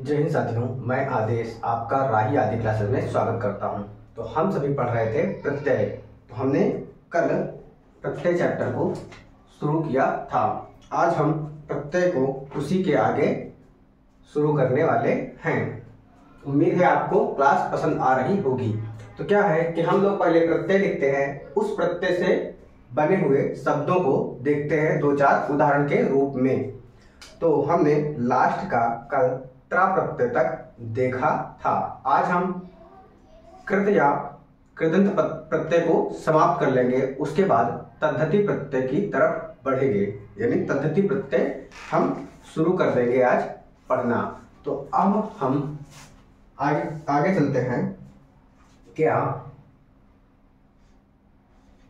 जय हिंद साथियों, मैं आदेश आपका राही आदि क्लासेस में स्वागत करता हूं। तो हम सभी पढ़ रहे थे प्रत्यय। तो हमने कल प्रत्यय चैप्टर को शुरू किया था। आज हम प्रत्यय को उसी के आगे शुरू करने वाले हैं। उम्मीद है आपको क्लास पसंद आ रही होगी। तो क्या है कि हम लोग पहले प्रत्यय लिखते हैं, उस प्रत्यय से बने हुए शब्दों को देखते हैं दो चार उदाहरण के रूप में। तो हमने लास्ट का कल त्रा प्रत्यय तक देखा था। आज हम कृत या कृदंत प्रत्यय को समाप्त कर लेंगे। उसके बाद तद्धति प्रत्यय की तरफ बढ़ेंगे, यानी तद्धति प्रत्यय हम शुरू कर देंगे आज पढ़ना। तो अब हम आगे चलते हैं। क्या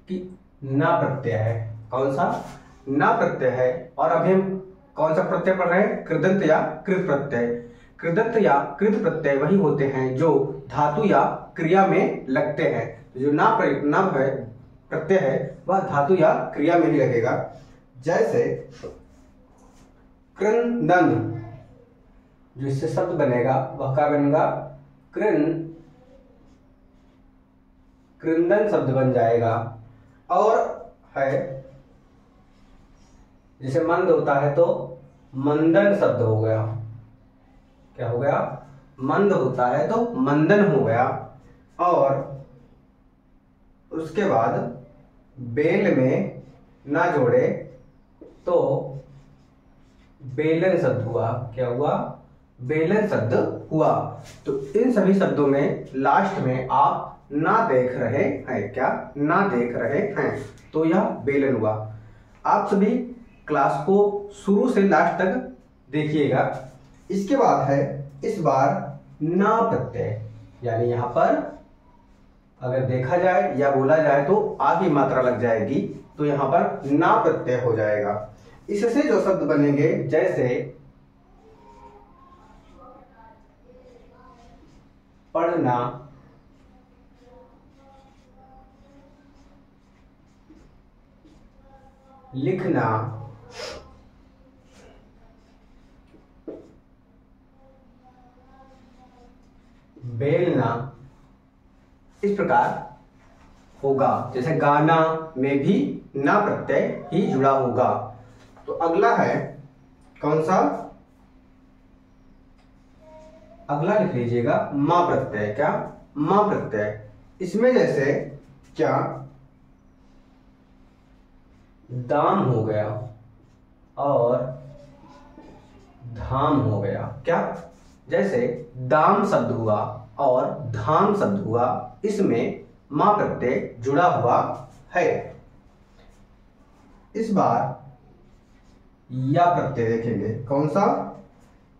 कि ना प्रत्यय है। कौन सा? ना प्रत्यय है। और अभी हम कौन सा प्रत्यय पढ़ रहे हैं? कृदंत या कृत प्रत्यय। कृदंत या कृत प्रत्यय वही होते हैं जो धातु या क्रिया में लगते हैं। तो जो ना प्रत्यय है वह धातु या क्रिया में ही लगेगा। जैसे कृंदन, जो इससे शब्द बनेगा वह क्या बनेगा? कृंदन शब्द बन जाएगा। और है जैसे मंद होता है तो मंदन शब्द हो गया। क्या हो गया? मंद होता है तो मंदन हो गया। और उसके बाद बेल में ना जोड़े तो बेलन शब्द हुआ। क्या हुआ? बेलन शब्द हुआ। तो इन सभी शब्दों में लास्ट में आप ना देख रहे हैं। क्या? ना देख रहे हैं, तो यह बेलन हुआ। आप सभी क्लास को शुरू से लास्ट तक देखिएगा। इसके बाद है इस बार ना प्रत्यय, यानी यहां पर अगर देखा जाए या बोला जाए तो आगे मात्रा लग जाएगी, तो यहां पर ना प्रत्यय हो जाएगा। इससे जो शब्द बनेंगे जैसे पढ़ना, लिखना, बेलना, इस प्रकार होगा। जैसे गाना में भी ना प्रत्यय ही जुड़ा होगा। तो अगला है कौन सा? अगला लिख लीजिएगा मा प्रत्यय। क्या? मा प्रत्यय। इसमें जैसे क्या दाम हो गया और धाम हो गया। क्या? जैसे दाम शब्द हुआ और धाम शब्द हुआ, इसमें मा प्रत्यय जुड़ा हुआ है। इस बार या प्रत्यय देखेंगे। कौन सा?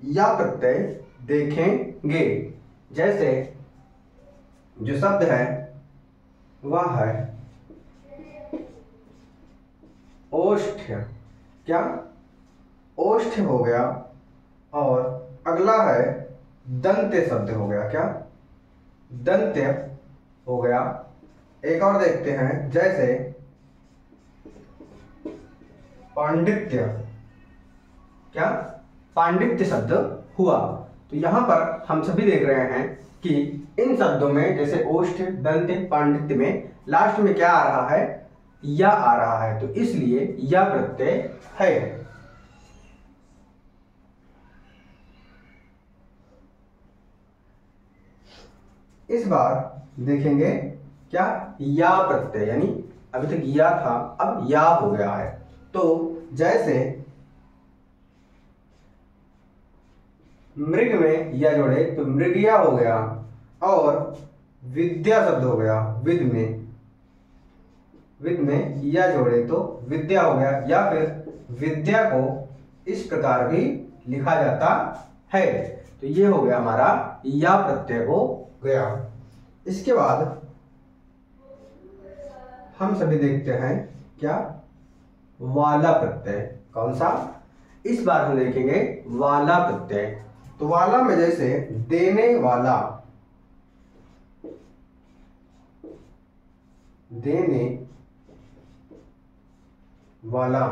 या प्रत्यय देखेंगे। जैसे जो शब्द है वह है ओष्ठ। क्या? ओष्ठ हो गया। और अगला है दंत्य शब्द हो गया। क्या? दंत्य हो गया। एक और देखते हैं, जैसे पांडित्य। क्या? पांडित्य शब्द हुआ। तो यहां पर हम सभी देख रहे हैं कि इन शब्दों में जैसे ओष्ठ, दंत्य, पांडित्य में लास्ट में क्या आ रहा है? या आ रहा है। तो इसलिए या प्रत्यय है। इस बार देखेंगे क्या? या प्रत्यय, यानी अभी तक या था, अब या हो गया है। तो जैसे मृग में या जोड़े तो मृगिया हो गया। और विद्या शब्द हो गया। विद में या जोड़े तो विद्या हो गया। या फिर विद्या को इस प्रकार भी लिखा जाता है। तो ये हो गया हमारा या प्रत्यय हो गया। इसके बाद हम सभी देखते हैं क्या? वाला प्रत्यय। कौन सा? इस बार हम देखेंगे वाला प्रत्यय। तो वाला में जैसे देने वाला, देने वाला,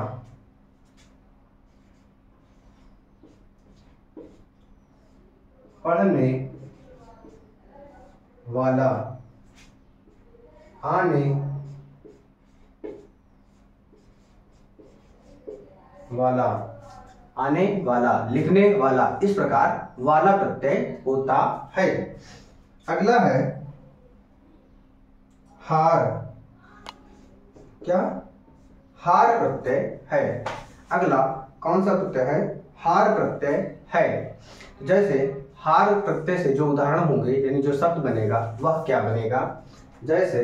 पढ़ने वाला, आने वाला, आने वाला, लिखने वाला, इस प्रकार वाला प्रत्यय होता है। अगला है हार। क्या? हार प्रत्यय है। अगला कौन सा प्रत्यय है? हार प्रत्यय है। जैसे हार प्रत्यय से जो उदाहरण होंगे यानी जो शब्द बनेगा वह क्या बनेगा? जैसे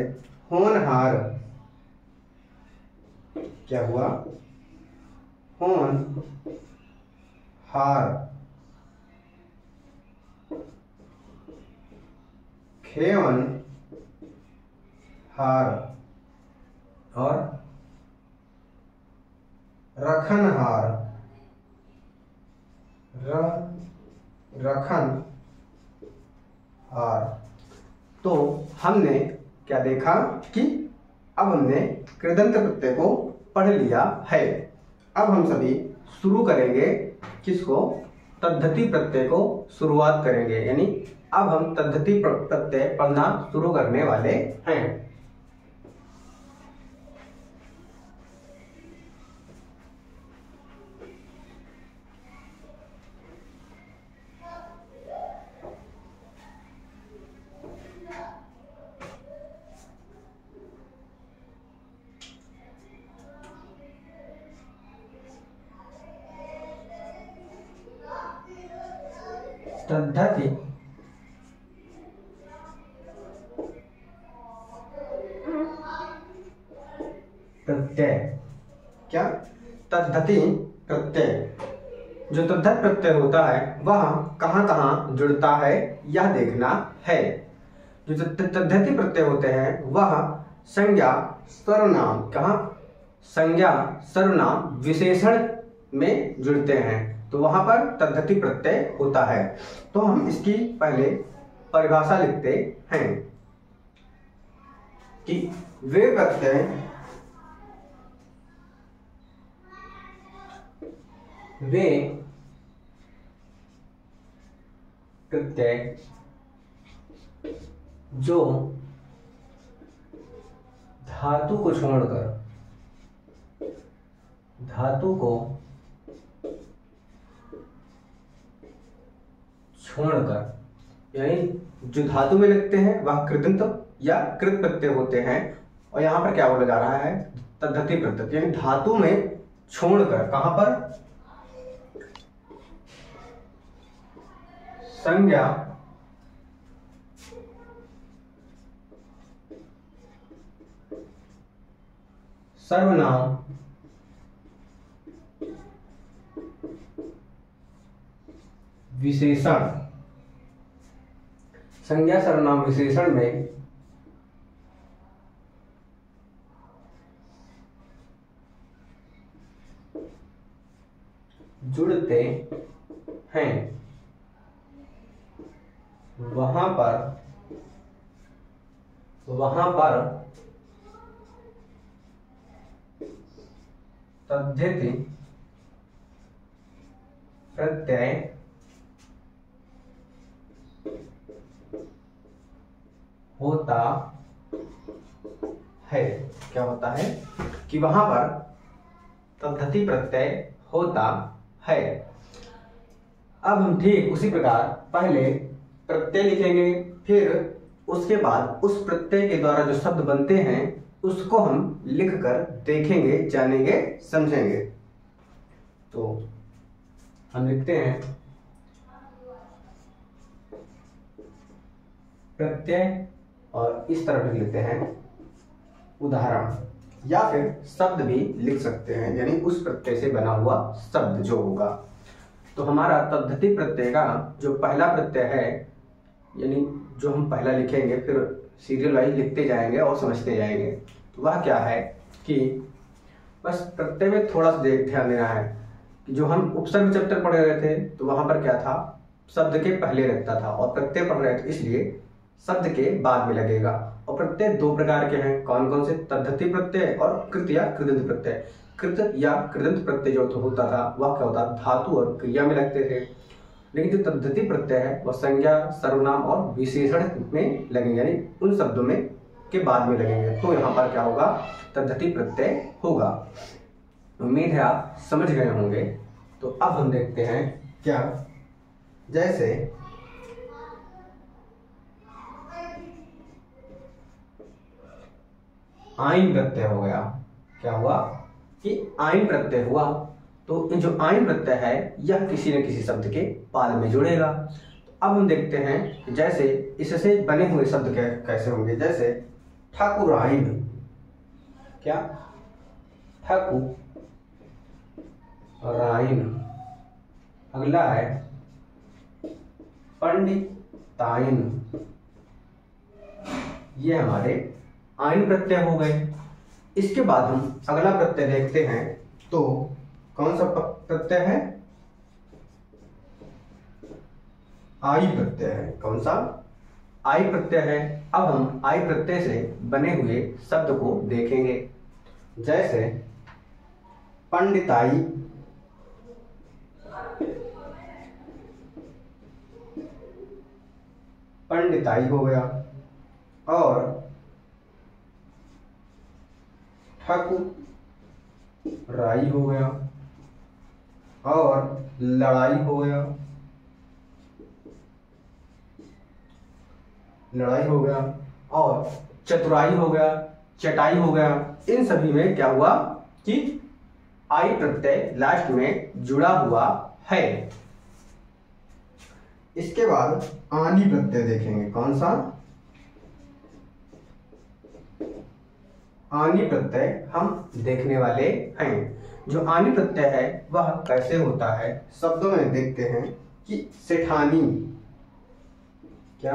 होनहार, क्या हुआ? होन हार। खेवन हार और रखनहार, रखन हार। तो हमने क्या देखा कि अब हमने कृदंत प्रत्यय को पढ़ लिया है। अब हम सभी शुरू करेंगे किसको? तद्धति प्रत्यय को शुरुआत करेंगे, यानी अब हम तद्धति प्रत्यय पढ़ना शुरू करने वाले हैं। तद्धति प्रत्यय। क्या? तद्धति प्रत्यय। जो तद्धत प्रत्यय होता है वह कहाँ कहाँ जुड़ता है यह देखना है। जो तद्धति प्रत्यय होते हैं वह संज्ञा, सर्वनाम, कहाँ? संज्ञा, सर्वनाम, विशेषण में जुड़ते हैं, तो वहां पर तद्धति प्रत्यय होता है। तो हम इसकी पहले परिभाषा लिखते हैं कि वे प्रत्यय जो धातु को छोड़कर यानी जो धातु में लगते हैं वह कृदंत या कृत प्रत्यय होते हैं। और यहाँ पर क्या बोला जा रहा है? तद्धति प्रत्यय, यानी धातु में छोड़कर, कहां पर? संज्ञा, सर्वनाम, विशेषण, संज्ञा, सर्वनाम, विशेषण में जुड़ते हैं, वहां पर तद्धति प्रत्यय होता है। क्या होता है? कि वहां पर तद्धति प्रत्यय होता है। अब हम ठीक उसी प्रकार पहले प्रत्यय लिखेंगे, फिर उसके बाद उस प्रत्यय के द्वारा जो शब्द बनते हैं उसको हम लिखकर देखेंगे, जानेंगे, समझेंगे। तो हम लिखते हैं प्रत्यय और इस तरह लिख लेते हैं उदाहरण, या फिर शब्द भी लिख सकते हैं, यानी उस प्रत्यय से बना हुआ शब्द जो होगा। तो हमारा तद्धति प्रत्यय का जो पहला प्रत्यय है, यानी जो हम पहला लिखेंगे फिर सीरियल वाइज लिखते जाएंगे और समझते जाएंगे, तो वह क्या है कि बस प्रत्यय में थोड़ा सा ध्यान देना है कि जो हम उपसर्ग चैप्टर पढ़ रहे थे तो वहां पर क्या था? शब्द के पहले लगता था, और प्रत्यय पढ़ रहे थे इसलिए शब्द के बाद में लगेगा। और प्रत्यय दो प्रकार के हैं, कौन कौन से? तद्धति प्रत्यय और कृत या कृदंत प्रत्यय। कृत या कृदंत प्रत्यय जो होता था वह क्या होता? धातु और क्रिया में लगते थे। लेकिन जो तद्धिति प्रत्यय है वह संज्ञा, सर्वनाम और विशेषण में लगेंगे, यानी उन शब्दों में के बाद में लगेंगे। तो यहाँ पर क्या होगा, तद्धिति प्रत्यय होगा। उम्मीद है आप समझ गए होंगे। तो अब हम देखते हैं क्या, जैसे आइन प्रत्यय हो गया। क्या हुआ कि आइन प्रत्यय हुआ, तो ये जो आइन प्रत्यय है यह किसी न किसी शब्द के पाद में जुड़ेगा। तो अब हम देखते हैं कि जैसे इससे बने हुए शब्द कैसे होंगे। जैसे ठाकुराइन, क्या ठाकुराइन। अगला है पंडिताइन, ये हमारे आइन प्रत्यय हो गए। इसके बाद हम अगला प्रत्यय देखते हैं, तो कौन सा प्रत्यय है, आई प्रत्यय है। कौन सा, आई प्रत्यय है। अब हम आई प्रत्यय से बने हुए शब्द को देखेंगे। जैसे पंडिताई, पंडिताई हो गया, और ठाकुराई हो गया, और लड़ाई हो गया, लड़ाई हो गया, और चतुराई हो गया, चटाई हो गया। इन सभी में क्या हुआ कि आई प्रत्यय लास्ट में जुड़ा हुआ है। इसके बाद आनी प्रत्यय देखेंगे। कौन सा, आनी प्रत्यय हम देखने वाले हैं। जो आनी प्रत्यय है वह कैसे होता है, शब्दों में देखते हैं कि सेठानी, क्या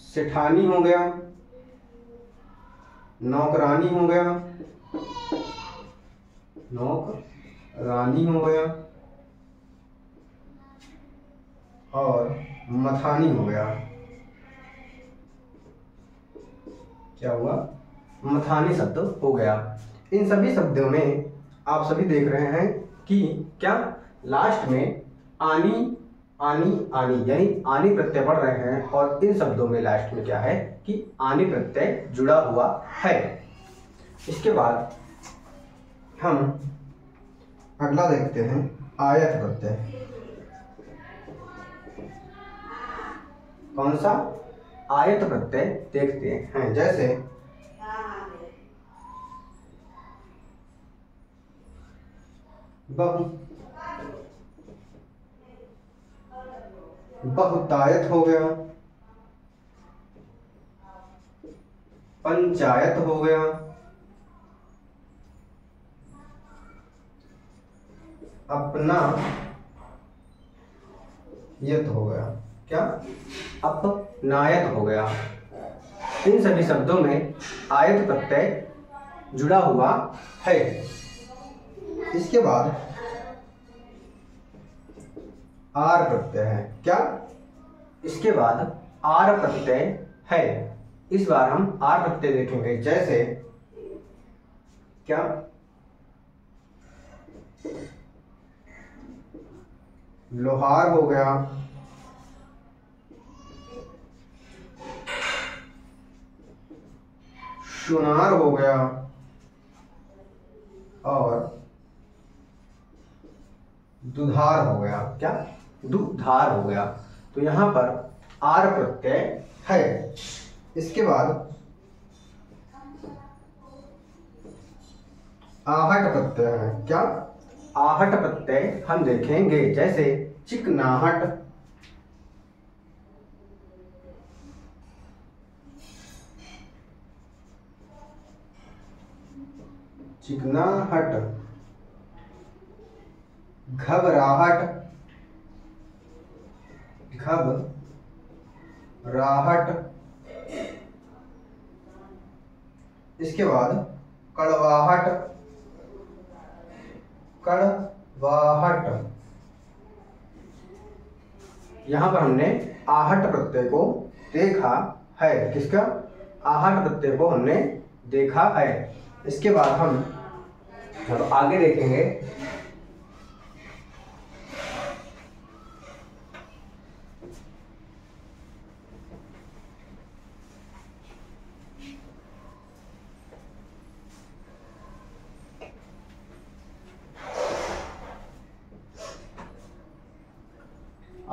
सेठानी हो गया, नौकरानी हो गया, नौकरानी हो गया, और मथानी हो गया। क्या हुआ, मथानी शब्द हो गया। इन सभी शब्दों में आप सभी देख रहे हैं कि क्या लास्ट में आनी आनी आनी यानी आनी प्रत्यय पढ़ रहे हैं, और इन शब्दों में लास्ट में क्या है कि आनी प्रत्यय जुड़ा हुआ है। इसके बाद हम अगला देखते हैं आयत प्रत्यय। कौन सा, आयत प्रत्यय देखते हैं। जैसे बहुतायत हो गया, पंचायत हो गया, अपना यत हो गया, क्या अपनायत हो गया। इन सभी शब्दों में आयत प्रत्यय जुड़ा हुआ है। इसके बाद आर प्रत्यय है। क्या, इसके बाद आर प्रत्यय है। इस बार हम आर प्रत्यय देखेंगे। जैसे क्या, लोहार हो गया, सुनार हो गया, और दुधार हो गया। क्या, दुधार हो गया। तो यहां पर आर प्रत्यय है। इसके बाद आहट प्रत्यय है। क्या, आहट प्रत्यय हम देखेंगे। जैसे चिकनाहट, चिकनाहट, घबराहट, घबराहट। इसके बाद कड़वाहट, कड़वाहट। यहां पर हमने आहट प्रत्यय को देखा है। किसका, आहट प्रत्यय को हमने देखा है। इसके बाद हम अब आगे देखेंगे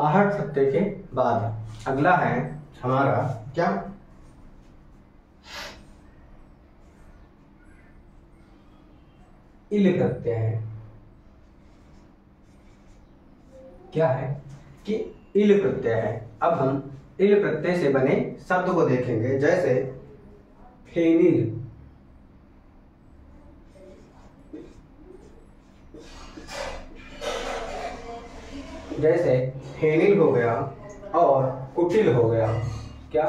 आहट प्रत्यय के बाद अगला है हमारा क्या, इल प्रत्यय है। क्या है कि इल प्रत्यय है। अब हम इल प्रत्यय से बने शब्द को देखेंगे, जैसे फेनिल, जैसे फेनिल हो गया और कुटिल हो गया। क्या,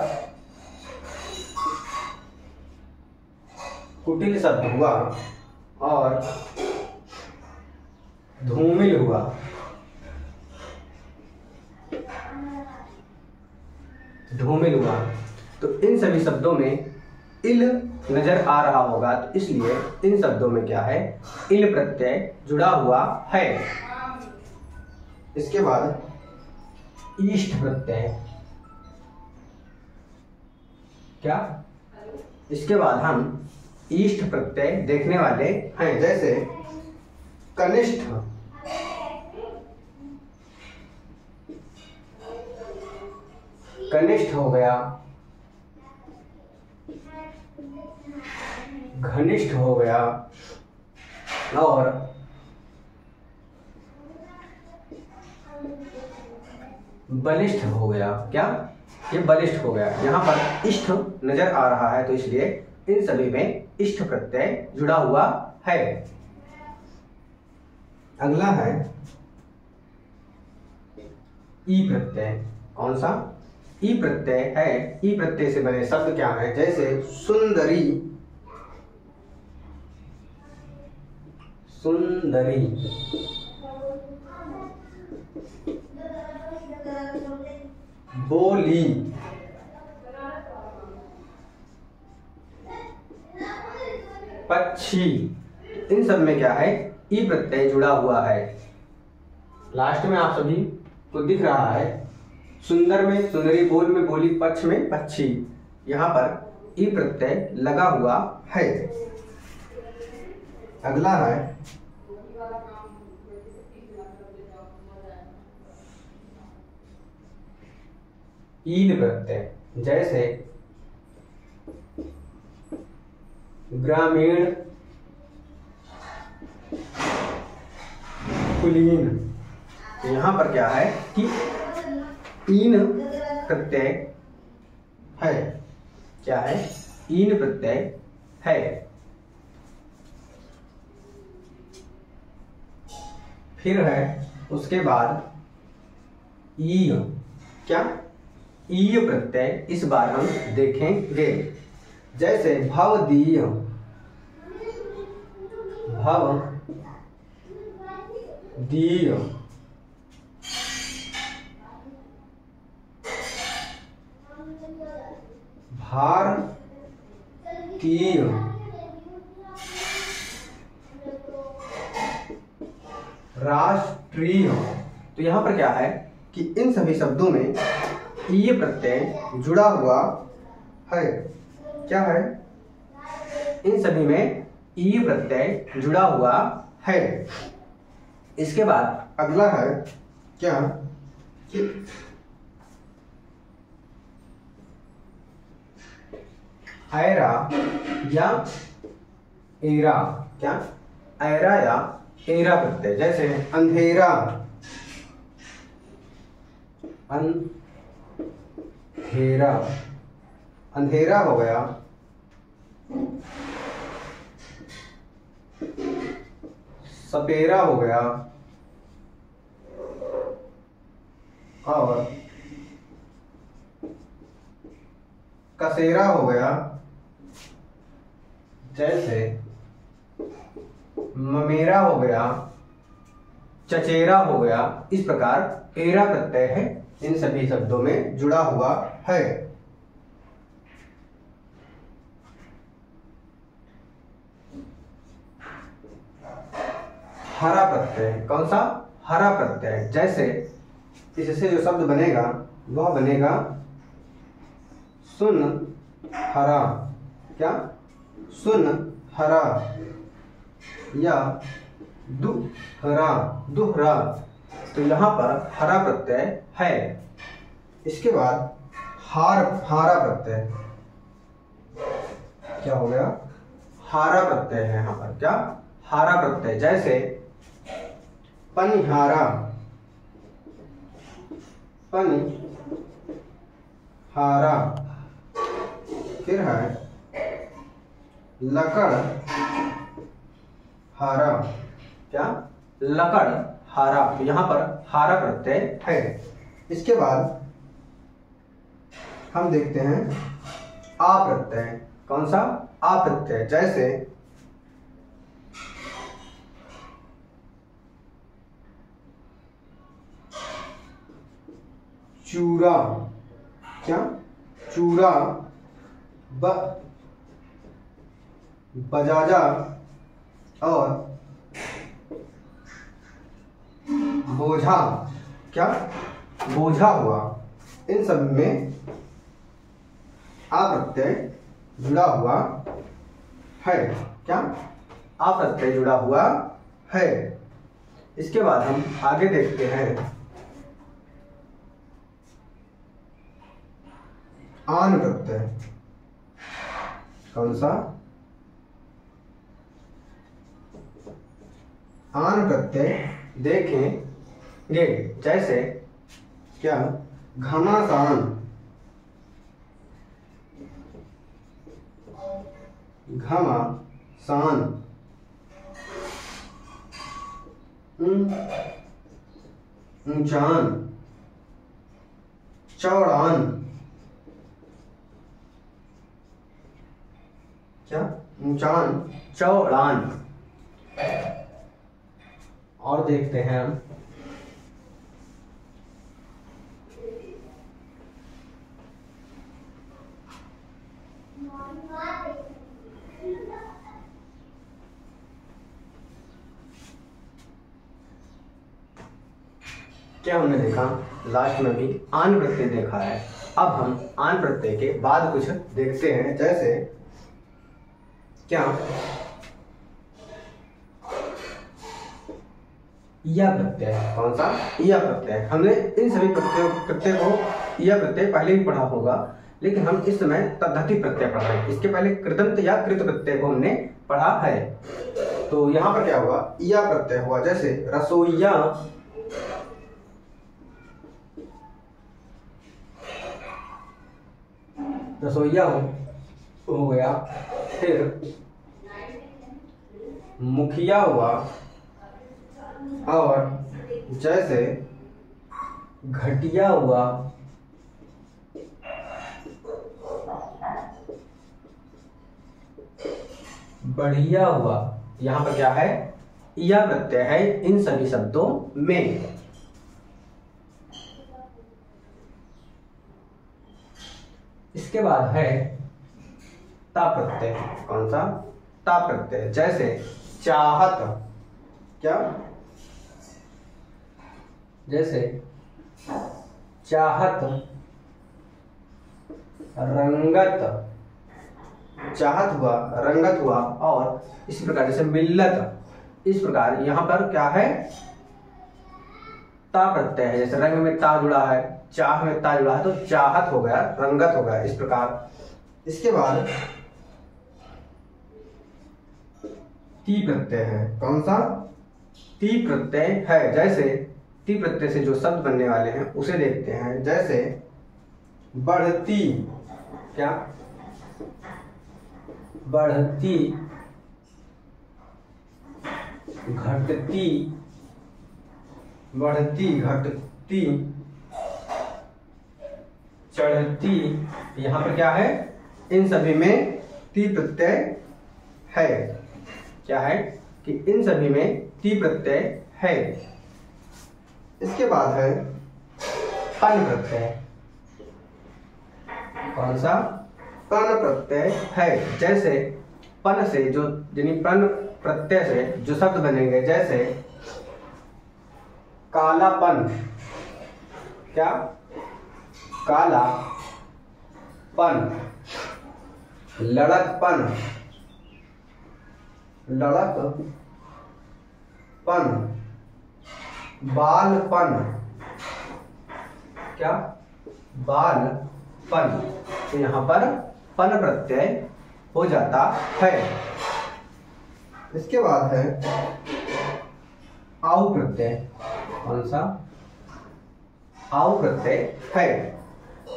कुटिल शब्द हुआ और धूमिल हुआ। धूमिल हुआ तो इन सभी शब्दों में इल नजर आ रहा होगा, तो इसलिए इन शब्दों में क्या है, इल प्रत्यय जुड़ा हुआ है। इसके बाद ईष्ट प्रत्यय। क्या, इसके बाद हम ईष्ट प्रत्यय देखने वाले हैं, जैसे कनिष्ठ, कनिष्ठ हो गया, घनिष्ठ हो गया और बलिष्ठ हो गया। क्या, ये बलिष्ठ हो गया। यहाँ पर इष्ट नजर आ रहा है, तो इसलिए इन सभी में इष्ट प्रत्यय जुड़ा हुआ है। अगला है ई प्रत्यय। कौन सा, ई प्रत्यय है। ई प्रत्यय से बने शब्द क्या है, जैसे सुंदरी, सुंदरी, बोली, पक्षी। इन सब में क्या है, ई प्रत्यय जुड़ा हुआ है। लास्ट में आप सभी को दिख रहा है, सुंदर में सुंदरी, बोल में बोली, पक्ष में पक्षी। यहाँ पर ई प्रत्यय लगा हुआ है। अगला है ईल प्रत्यय, जैसे ग्रामीण, कुलीन। यहाँ पर क्या है कि ईन प्रत्यय है। क्या है, ईन प्रत्यय है। फिर है उसके बाद ईय। क्या, ईय प्रत्यय इस बार हम देखेंगे, जैसे भवदीय, भवदीय, भारतीय, राष्ट्रीय। तो यहाँ पर क्या है कि इन सभी शब्दों में ईय प्रत्यय जुड़ा हुआ है। क्या है, इन सभी में ईय प्रत्यय जुड़ा हुआ है। इसके बाद अगला है क्या कि ऐरा या एरा। क्या, ऐरा या एरा प्रत्यय, जैसे अंधेरा, अंधेरा, अंधेरा हो गया, सपेरा हो गया और कसेरा हो गया, जैसे ममेरा हो गया, चचेरा हो गया। इस प्रकार एरा प्रत्यय है, इन सभी शब्दों में जुड़ा हुआ है। हरा प्रत्यय। कौन सा, हरा प्रत्यय, जैसे इससे जो शब्द बनेगा वह बनेगा सुन हरा। क्या, सुन हरा या दुहरा, दुहरा। तो यहाँ पर हरा प्रत्यय है। इसके बाद हारा प्रत्यय, क्या हो गया? हारा प्रत्यय है यहाँ पर। क्या? हारा प्रत्यय। जैसे पनिहारा, पनिहारा। फिर है लकड़ हारा। क्या? लकड़ हारा। तो यहाँ पर हारा प्रत्यय है। इसके बाद हम देखते हैं आ प्रत्यय। कौन सा? आ प्रत्यय। जैसे चूड़ा। क्या? चूड़ा। बजाजा और बोझा। क्या? बोझा हुआ। इन सब में आ प्रत्यय जुड़ा हुआ है। क्या? आ प्रत्यय जुड़ा हुआ है। इसके बाद हम आगे देखते हैं आन प्रत्यय। कौन सा? आन प्रत्यय देखेंगे। जैसे क्या? घमासान, घमासान। ऊंचान, चौड़ान। क्या? ऊंचान, चौड़ान। और देखते हैं हम क्या हमने देखा, लास्ट में भी आन प्रत्यय देखा है। अब हम आन प्रत्यय के बाद कुछ देखते हैं। जैसे क्या? या प्रत्यय। कौन सा? या प्रत्यय। हमने इन सभी प्रत्यय को या प्रत्यय पहले भी पढ़ा होगा, लेकिन हम इस समय तद्धित प्रत्यय पढ़ रहे हैं। इसके पहले कृदंत या कृत प्रत्यय को हमने पढ़ा है। तो यहाँ पर क्या हुआ? या प्रत्यय हुआ। जैसे रसोइया, रसोइया हो गया। फिर मुखिया हुआ। और जैसे घटिया हुआ, बढ़िया हुआ। यहाँ पर क्या है? या प्रत्यय है इन सभी शब्दों में। इसके बाद है ता प्रत्यय। कौन सा? ता प्रत्यय। जैसे चाहत। क्या? जैसे चाहत, रंगत। चाहत हुआ, रंगत हुआ। और इसी प्रकार जैसे मिल्लत। इस प्रकार यहाँ पर क्या है? ता प्रत्यय है। जैसे रंग में ता जुड़ा है, चाह में ता जुड़ा है, तो चाहत हो गया, रंगत हो गया। इस प्रकार इसके बाद ती प्रत्यय है। कौन सा? ती प्रत्यय है। जैसे ती प्रत्यय से जो शब्द बनने वाले हैं उसे देखते हैं। जैसे बढ़ती। क्या? बढ़ती, घटती, बढ़ती, घटती, चढ़ती। यहाँ पर क्या है? इन सभी में ती प्रत्यय है। क्या है? कि इन सभी में ती प्रत्यय है। इसके बाद है पन प्रत्यय। कौन सा? पन प्रत्यय है। जैसे पन से जो पन प्रत्यय से जो शब्द बनेंगे, जैसे कालापन। क्या? काला पन, लड़कपन, लड़कपन, बालपन, क्या, बालपन, तो यहाँ पर पन प्रत्यय हो जाता है। इसके बाद है आउ प्रत्यय। कौन सा? आउ प्रत्यय है।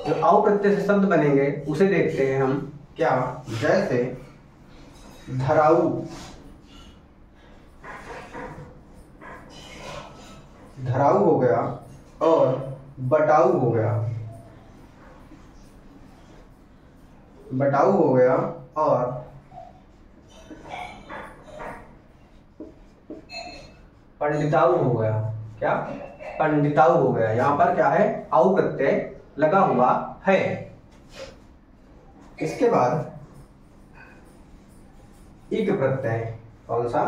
जो आउ प्रत्यय से शब्द बनेंगे उसे देखते हैं हम। क्या? जैसे धराऊ, धराऊ हो गया, और बटाऊ हो गया, बटाऊ हो गया, और पंडिताऊ हो गया। क्या? पंडिताऊ हो गया। यहाँ पर क्या है? आउ प्रत्यय लगा हुआ है। इसके बाद इक प्रत्यय। कौन सा?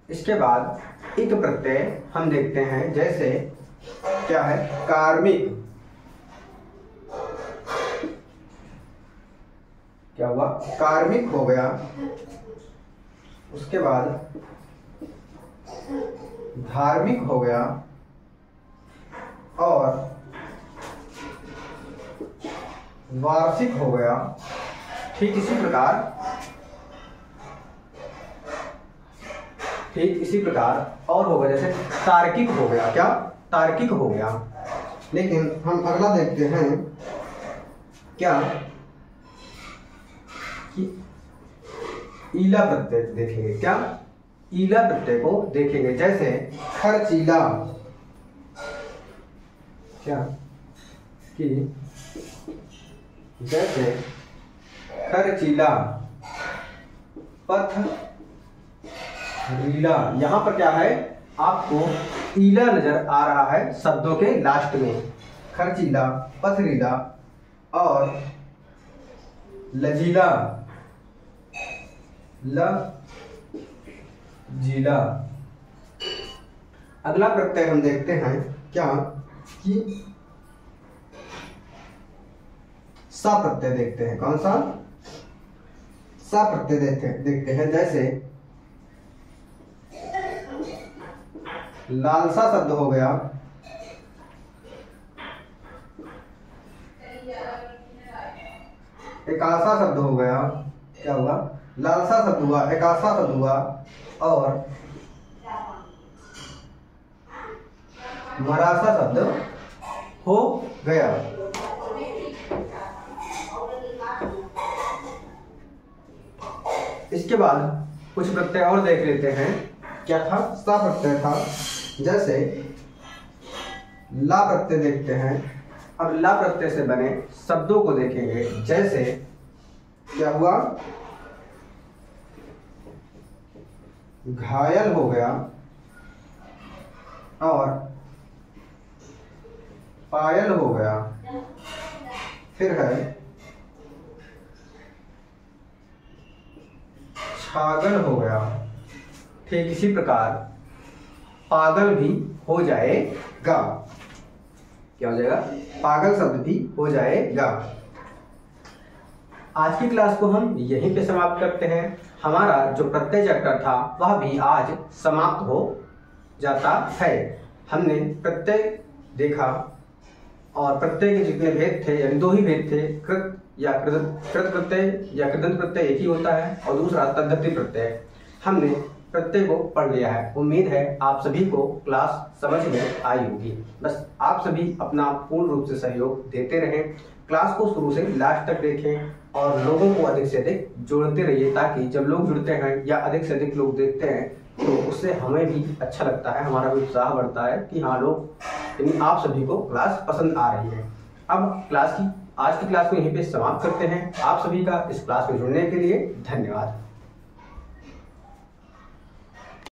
इसके बाद इक प्रत्यय हम देखते हैं। जैसे क्या है? कार्मिक, क्या हुआ? कार्मिक हो गया। उसके बाद धार्मिक हो गया, और वार्षिक हो गया। ठीक इसी प्रकार और होगा। जैसे तार्किक हो गया। क्या? तार्किक हो गया। लेकिन हम अगला देखते हैं। क्या? कि ईला प्रत्यय देखेंगे। क्या? ईला प्रत्यय को देखेंगे। जैसे खर्चीला, क्या? कि जैसे खर्चीला, पथरीला। यहाँ पर क्या है? आपको ईला नजर आ रहा है शब्दों के लास्ट में। खर्चीला, पथरीला और लजीला, लजीला। अगला प्रत्यय हम देखते हैं। क्या? कि सा प्रत्यय देखते हैं। कौन सा? सा प्रत्यय देखते हैं। जैसे लालसा शब्द हो गया, एकासा शब्द हो गया। क्या हुआ? लालसा शब्द हुआ, एकासा शब्द हुआ, और मरासा शब्द हो गया। इसके बाद कुछ प्रत्यय और देख लेते हैं। क्या था? सा प्रत्यय था। जैसे ला प्रत्यय देखते हैं। अब ला प्रत्यय से बने शब्दों को देखेंगे। जैसे क्या हुआ? घायल हो गया, और पायल हो गया। फिर है छागल हो गया। ठीक इसी प्रकार पागल भी हो जाएगा। क्या हो जाएगा? पागल शब्द भी हो जाएगा। आज की क्लास को हम यहीं पे समाप्त करते हैं। हमारा जो प्रत्यय चैप्टर था वह भी आज समाप्त हो जाता है। हमने प्रत्यय देखा, और प्रत्यय के जितने भेद थे, यानी दो ही भेद थे, कृत या कृत प्रत्यय या कृदंत प्रत्यय एक ही होता है, और दूसरा तद्धित प्रत्यय। हमने प्रत्यय को पढ़ लिया है। उम्मीद है आप सभी को क्लास समझ में आई होगी। बस आप सभी अपना पूर्ण रूप से सहयोग देते रहें। क्लास को शुरू से लास्ट तक देखें, और लोगों को अधिक से अधिक जोड़ते रहिए, ताकि जब लोग जुड़ते हैं या अधिक से अधिक लोग देखते हैं तो उससे हमें भी अच्छा लगता है, हमारा भी उत्साह बढ़ता है कि हाँ लोग, यानी आप सभी को क्लास पसंद आ रही है। अब आज की क्लास को यहीं पे समाप्त करते हैं। आप सभी का इस क्लास में जुड़ने के लिए धन्यवाद।